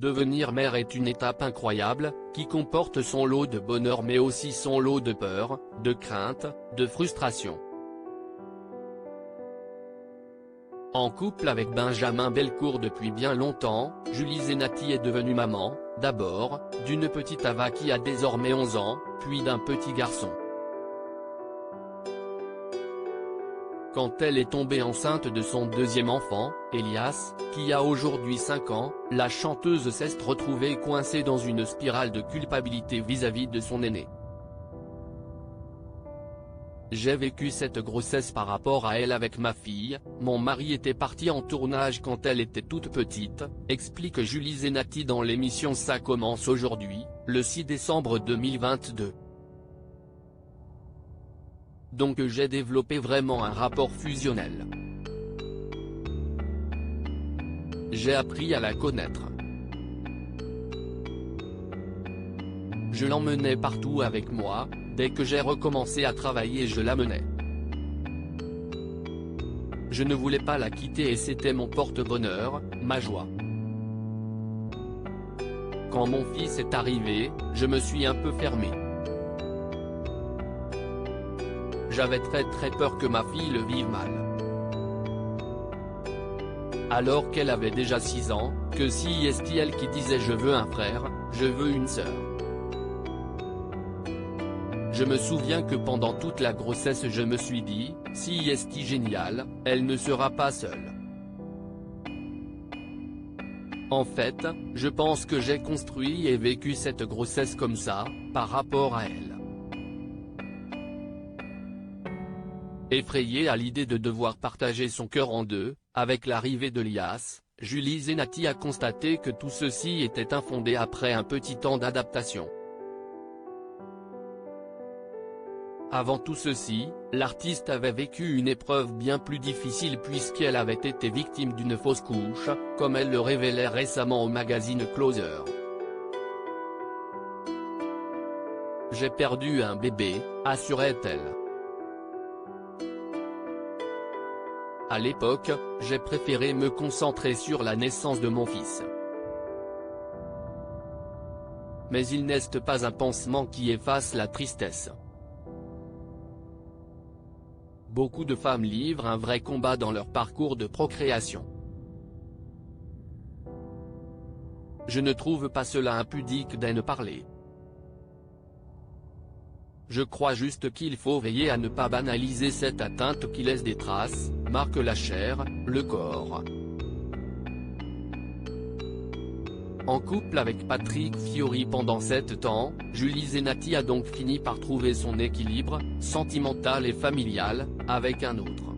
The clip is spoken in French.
Devenir mère est une étape incroyable, qui comporte son lot de bonheur mais aussi son lot de peur, de crainte, de frustration. En couple avec Benjamin Belcourt depuis bien longtemps, Julie Zenati est devenue maman, d'abord, d'une petite Ava qui a désormais 11 ans, puis d'un petit garçon. Quand elle est tombée enceinte de son deuxième enfant, Elias, qui a aujourd'hui 5 ans, la chanteuse s'est retrouvée coincée dans une spirale de culpabilité vis-à-vis de son aîné. J'ai vécu cette grossesse par rapport à elle avec ma fille, mon mari était parti en tournage quand elle était toute petite, explique Julie Zenati dans l'émission Ça commence aujourd'hui, le 6 décembre 2022. Donc j'ai développé vraiment un rapport fusionnel. J'ai appris à la connaître. Je l'emmenais partout avec moi, dès que j'ai recommencé à travailler je l'amenais. Je ne voulais pas la quitter et c'était mon porte-bonheur, ma joie. Quand mon fils est arrivé, je me suis un peu fermé. J'avais très peur que ma fille le vive mal. Alors qu'elle avait déjà 6 ans, que si est elle qui disait je veux un frère, je veux une sœur. Je me souviens que pendant toute la grossesse je me suis dit, si est génial, elle ne sera pas seule. En fait, je pense que j'ai construit et vécu cette grossesse comme ça, par rapport à elle. Effrayée à l'idée de devoir partager son cœur en deux, avec l'arrivée d'Elias, Julie Zenati a constaté que tout ceci était infondé après un petit temps d'adaptation. Avant tout ceci, l'artiste avait vécu une épreuve bien plus difficile puisqu'elle avait été victime d'une fausse couche, comme elle le révélait récemment au magazine Closer. J'ai perdu un bébé, assurait-elle. À l'époque, j'ai préféré me concentrer sur la naissance de mon fils. Mais il n'est pas un pansement qui efface la tristesse. Beaucoup de femmes livrent un vrai combat dans leur parcours de procréation. Je ne trouve pas cela impudique d'en parler. Je crois juste qu'il faut veiller à ne pas banaliser cette atteinte qui laisse des traces, marque la chair, le corps. En couple avec Patrick Fiori pendant 7 ans, Julie Zenati a donc fini par trouver son équilibre, sentimental et familial, avec un autre.